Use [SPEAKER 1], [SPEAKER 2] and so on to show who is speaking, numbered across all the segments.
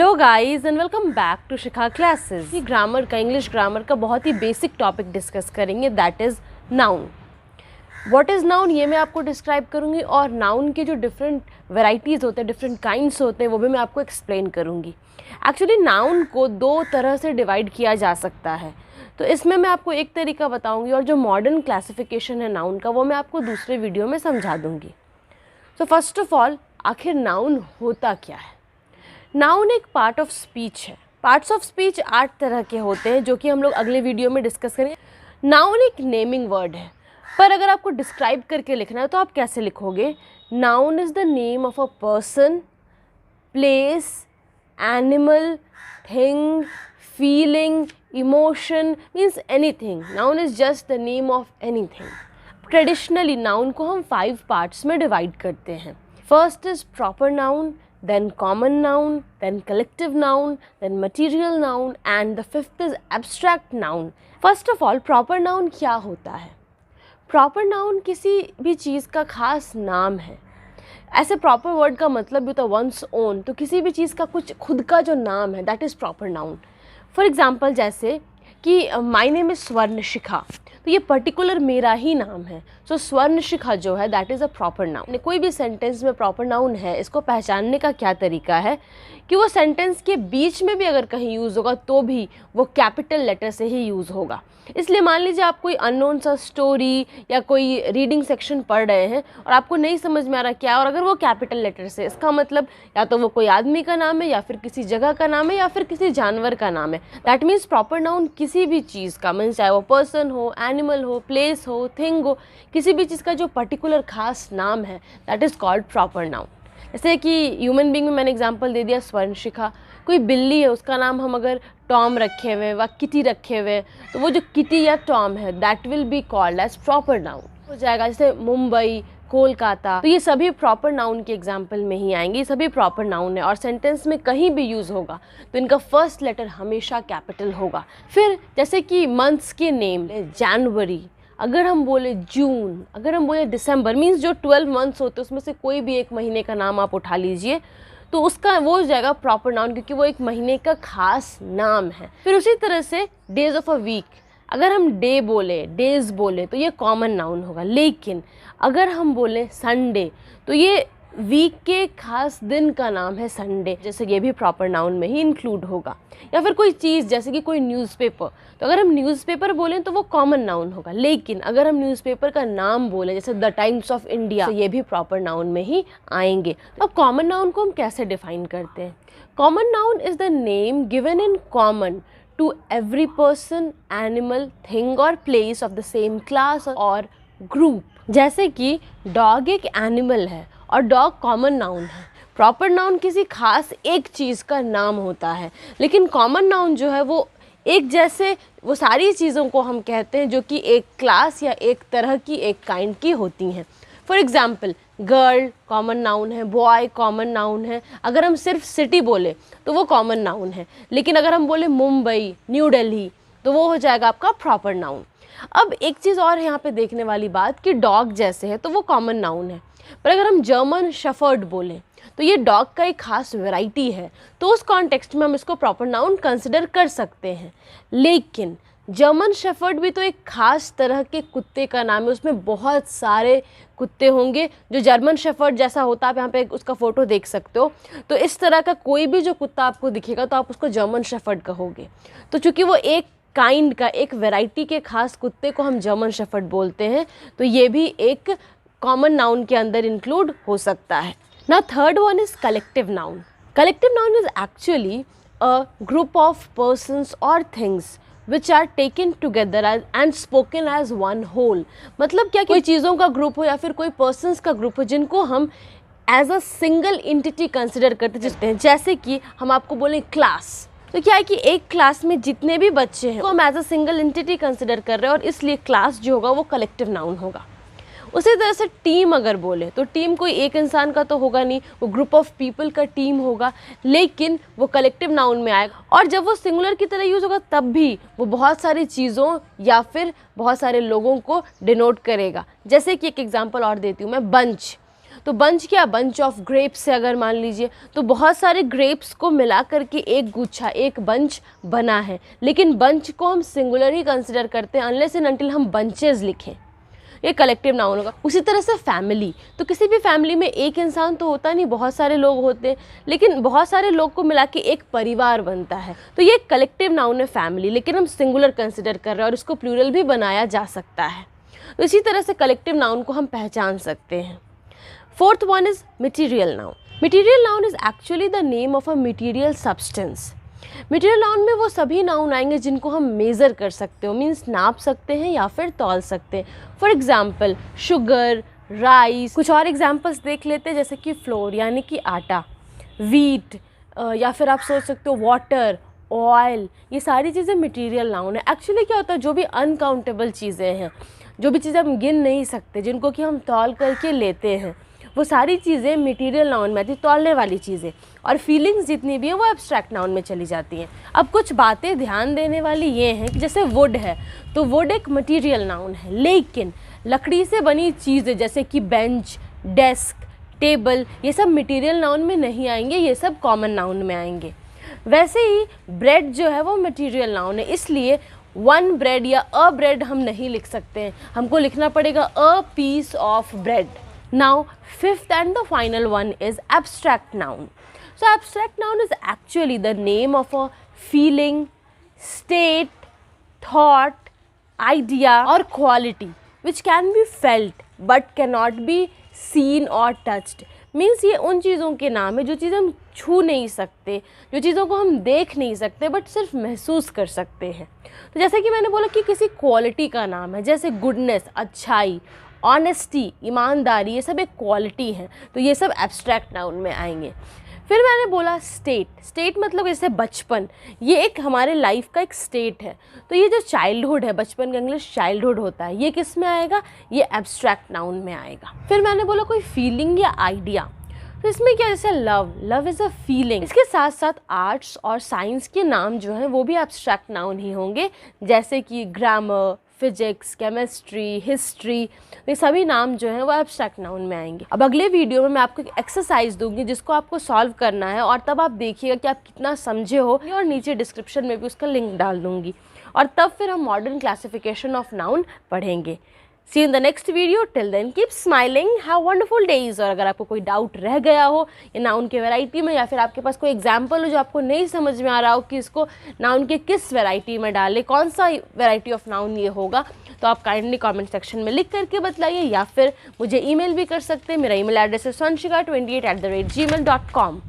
[SPEAKER 1] Hello guys and welcome back to Shikha classes. ये grammar का, English grammar का बहुत ही बेसिक टॉपिक डिस्कस करेंगे, that is noun. What is noun ये मैं आपको डिस्क्राइब करूँगी और नाउन के जो डिफरेंट वेराइटीज़ होते हैं, डिफरेंट काइंड्स होते हैं, वो भी मैं आपको एक्सप्लेन करूँगी। एक्चुअली नाउन को दो तरह से डिवाइड किया जा सकता है, तो इसमें मैं आपको एक तरीका बताऊँगी और जो मॉडर्न क्लासिफिकेशन है नाउन का वो मैं आपको दूसरे वीडियो में समझा दूँगी। सो फर्स्ट ऑफ ऑल, आखिर नाउन होता क्या है? नाउन एक पार्ट ऑफ स्पीच है। पार्ट्स ऑफ स्पीच 8 तरह के होते हैं जो कि हम लोग अगले वीडियो में डिस्कस करेंगे। नाउन एक नेमिंग वर्ड है, पर अगर आपको डिस्क्राइब करके लिखना है तो आप कैसे लिखोगे? Noun is the name of a person, place, animal, thing, feeling, emotion, means anything. Noun is just the name of anything. Traditionally noun को हम 5 पार्ट्स में डिवाइड करते हैं। First is proper noun, then common noun, then collective noun, then material noun, and the fifth is abstract noun. First of all, proper noun क्या होता है? Proper noun किसी भी चीज़ का खास नाम है। ऐसे proper word का मतलब भी होता है one's own, तो किसी भी चीज़ का कुछ खुद का जो नाम है that is proper noun. For example, जैसे कि my name is स्वर्ण शिखा, तो ये पर्टिकुलर मेरा ही नाम है। सो स्वर्ण शिखा जो है that is a proper noun. कोई भी सेंटेंस में प्रॉपर नाउन है, इसको पहचानने का क्या तरीका है कि वो सेंटेंस के बीच में भी अगर कहीं यूज़ होगा तो भी वो कैपिटल लेटर से ही यूज़ होगा। इसलिए मान लीजिए आप कोई अननोन सा स्टोरी या कोई रीडिंग सेक्शन पढ़ रहे हैं और आपको नहीं समझ में आ रहा क्या, और अगर वो कैपिटल लेटर से, इसका मतलब या तो वो कोई आदमी का नाम है या फिर किसी जगह का नाम है या फिर किसी जानवर का नाम है। दैट मीन्स प्रॉपर नाउन किसी भी चीज़ का, मीन्स चाहे वो पर्सन हो, एनिमल हो, प्लेस हो, थिंग हो, किसी भी चीज़ का जो पर्टिकुलर खास नाम है that is called proper noun. जैसे कि ह्यूमन बीइंग में मैंने एग्जांपल दे दिया स्वर्ण शिखा। कोई बिल्ली है, उसका नाम हम अगर टॉम रखे हुए व किटी रखे हुए, तो वो जो किटी या टॉम है that will be called as proper noun हो जाएगा। जैसे मुंबई, कोलकाता, तो ये सभी प्रॉपर नाउन के एग्जाम्पल में ही आएंगे। ये सभी प्रॉपर नाउन है और सेंटेंस में कहीं भी यूज़ होगा तो इनका फर्स्ट लेटर हमेशा कैपिटल होगा। फिर जैसे कि मंथ्स के नेम, जनवरी, अगर हम बोले जून, अगर हम बोले दिसंबर, मीन्स जो 12 मंथ्स होते हैं उसमें से कोई भी एक महीने का नाम आप उठा लीजिए तो उसका वो हो जाएगा प्रॉपर नाउन, क्योंकि वो एक महीने का खास नाम है। फिर उसी तरह से डेज ऑफ अ वीक, अगर हम डे बोले, डेज बोले तो ये कॉमन नाउन होगा। लेकिन अगर हम बोले संडे तो ये वीक के खास दिन का नाम है संडे, जैसे ये भी प्रॉपर नाउन में ही इंक्लूड होगा। या फिर कोई चीज़ जैसे कि कोई न्यूज़पेपर, तो अगर हम न्यूज़पेपर बोलें तो वो कॉमन नाउन होगा। लेकिन अगर हम न्यूज़पेपर का नाम बोलें जैसे द टाइम्स ऑफ इंडिया, तो ये भी प्रॉपर नाउन में ही आएंगे। तो अब कॉमन नाउन को हम कैसे डिफाइन करते हैं? Common noun is the name given in common to every person, animal, thing और place of the same class और ग्रुप। जैसे कि डॉग एक एनिमल है और डॉग कॉमन नाउन है। प्रॉपर नाउन किसी खास एक चीज़ का नाम होता है, लेकिन कॉमन नाउन जो है वो एक जैसे वो सारी चीज़ों को हम कहते हैं जो कि एक क्लास या एक तरह की, एक काइंड की होती हैं। For example, girl common noun है, बॉय कॉमन नाउन है। अगर हम सिर्फ सिटी बोले तो वो कॉमन नाउन है, लेकिन अगर हम बोले मुंबई, न्यू दिल्ली, तो वो हो जाएगा आपका प्रॉपर नाउन। अब एक चीज़ और यहाँ पे देखने वाली बात कि डॉग जैसे है तो वो कॉमन नाउन है, पर अगर हम जर्मन शेफर्ड बोलें तो ये डॉग का एक खास वैरायटी है, तो उस कॉन्टेक्स्ट में हम इसको प्रॉपर नाउन कंसिडर कर सकते हैं। लेकिन जर्मन शेफर्ड भी तो एक खास तरह के कुत्ते का नाम है, उसमें बहुत सारे कुत्ते होंगे जो जर्मन शेफर्ड जैसा होता है। आप यहाँ पे उसका फ़ोटो देख सकते हो, तो इस तरह का कोई भी जो कुत्ता आपको दिखेगा तो आप उसको जर्मन शेफर्ड कहोगे। तो चूँकि वो एक काइंड का, एक वैरायटी के खास कुत्ते को हम जर्मन शेफर्ड बोलते हैं, तो ये भी एक कॉमन नाउन के अंदर इंक्लूड हो सकता है। Now third one is collective noun. Collective noun is actually a group of persons or things which are taken together and spoken as one whole. मतलब क्या, कोई चीज़ों का ग्रुप हो या फिर कोई पर्सन्स का ग्रुप हो जिनको हम as a single entity consider करते हैं। जैसे कि हम आपको बोलें क्लास, तो क्या है कि एक क्लास में जितने भी बच्चे हैं वो हम as a single entity consider कर रहे हैं और इसलिए क्लास जो होगा वो कलेक्टिव नाउन होगा। उसी तरह से टीम अगर बोले तो टीम कोई एक इंसान का तो होगा नहीं, वो ग्रुप ऑफ पीपल का टीम होगा, लेकिन वो कलेक्टिव नाउन में आएगा। और जब वो सिंगुलर की तरह यूज़ होगा तब भी वो बहुत सारी चीज़ों या फिर बहुत सारे लोगों को डिनोट करेगा। जैसे कि एक एग्जांपल और देती हूँ मैं, बंच, तो बंच क्या, बंच ऑफ ग्रेप्स है अगर मान लीजिए, तो बहुत सारे ग्रेप्स को मिला करके एक गुच्छा, एक बंच बना है। लेकिन बंच को हम सिंगुलर ही कंसिडर करते हैं अनलेस एंड अनटिल हम बंचेस लिखें, ये कलेक्टिव नाउन होगा। उसी तरह से फैमिली, तो किसी भी फैमिली में एक इंसान तो होता नहीं, बहुत सारे लोग होते हैं, लेकिन बहुत सारे लोग को मिला के एक परिवार बनता है, तो ये कलेक्टिव नाउन है फैमिली, लेकिन हम सिंगुलर कंसिडर कर रहे हैं और इसको प्लूरल भी बनाया जा सकता है। तो इसी तरह से कलेक्टिव नाउन को हम पहचान सकते हैं। Fourth one is material noun. Material noun is actually the name of a material substance. Material noun में वो सभी नाउन आएंगे जिनको हम मेज़र कर सकते हो, मीन्स नाप सकते हैं या फिर तौल सकते हैं। For example sugar, rice. कुछ और एग्जाम्पल्स देख लेते हैं, जैसे कि फ्लोर यानी कि आटा, वीट, या फिर आप सोच सकते हो वाटर, ऑयल, ये सारी चीज़ें मटीरियल नाउन है। एक्चुअली क्या होता है, जो भी अनकाउंटेबल चीज़ें हैं, जो भी चीज़ें हम गिन नहीं सकते, जिनको कि हम तौल करके लेते हैं, वो सारी चीज़ें मटीरियल नाउन में आती, तौलने वाली चीज़ें। और फीलिंग्स जितनी भी हैं वो एब्स्ट्रैक्ट नाउन में चली जाती हैं। अब कुछ बातें ध्यान देने वाली ये हैं कि जैसे वुड है, तो वुड एक मटीरियल नाउन है, लेकिन लकड़ी से बनी चीज़ें जैसे कि बेंच, डेस्क, टेबल, ये सब मटीरियल नाउन में नहीं आएंगे, ये सब कॉमन नाउन में आएंगे। वैसे ही ब्रेड जो है वो मटीरियल नाउन है, इसलिए वन ब्रेड या अ ब्रेड हम नहीं लिख सकते हैं, हमको लिखना पड़ेगा a piece of bread. Now, fifth and the final one is abstract noun. So, abstract noun is actually the name of a feeling, state, thought, idea or quality which can be felt but cannot be seen or touched. Means ये उन चीज़ों के नाम है जो चीज़ें हम छू नहीं सकते, जो चीज़ों को हम देख नहीं सकते बट सिर्फ महसूस कर सकते हैं। तो जैसे कि मैंने बोला कि किसी क्वालिटी का नाम है, जैसे गुडनेस, अच्छाई, ऑनेस्टी, ईमानदारी, ये सब एक क्वालिटी है, तो ये सब एब्स्ट्रैक्ट नाउन में आएंगे। फिर मैंने बोला स्टेट। स्टेट मतलब जैसे बचपन, ये एक हमारे लाइफ का एक स्टेट है, तो ये जो चाइल्डहुड है, बचपन का इंग्लिश चाइल्डहुड होता है, ये किस में आएगा, ये एब्स्ट्रैक्ट नाउन में आएगा। फिर मैंने बोला कोई फीलिंग या आइडिया, तो इसमें क्या, जैसे love, love is a feeling. इसके साथ साथ आर्ट्स और साइंस के नाम जो हैं वो भी एब्स्ट्रैक्ट नाउन ही होंगे, जैसे कि ग्रामर, फिजिक्स, केमिस्ट्री, हिस्ट्री, ये सभी नाम जो हैं वो एब्स्ट्रैक्ट नाउन में आएंगे। अब अगले वीडियो में मैं आपको एक एक्सरसाइज दूंगी जिसको आपको सॉल्व करना है, और तब आप देखिएगा कि आप कितना समझे हो, और नीचे डिस्क्रिप्शन में भी उसका लिंक डाल दूंगी, और तब फिर हम मॉडर्न क्लासिफिकेशन ऑफ नाउन पढ़ेंगे। See you in the next video. Till then, keep smiling. Have wonderful days. और अगर आपको कोई डाउट रह गया हो ये नाउन के वैरायटी में, या फिर आपके पास कोई एग्जाम्पल हो जो आपको नहीं समझ में आ रहा हो कि इसको नाउन के किस वैरायटी में डालें, कौन सा वैरायटी ऑफ नाउन ये होगा, तो आप काइंडली कमेंट सेक्शन में लिख करके बतलाइए, या फिर मुझे ईमेल भी कर सकते हैं। मेरा ईमेल एड्रेस है swanshika28@gmail.com,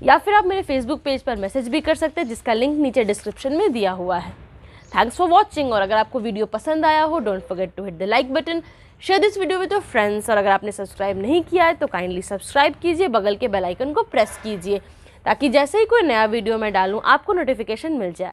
[SPEAKER 1] या फिर आप मेरे फेसबुक पेज पर मैसेज भी कर सकते हैं, जिसका लिंक नीचे डिस्क्रिप्शन में दिया हुआ है। थैंक्स फॉर वॉचिंग, और अगर आपको वीडियो पसंद आया हो, don't forget to hit the like button, share this video with your friends, और अगर आपने सब्सक्राइब नहीं किया है तो काइंडली सब्सक्राइब कीजिए, बगल के बेल आइकन को प्रेस कीजिए, ताकि जैसे ही कोई नया वीडियो मैं डालूँ आपको नोटिफिकेशन मिल जाए।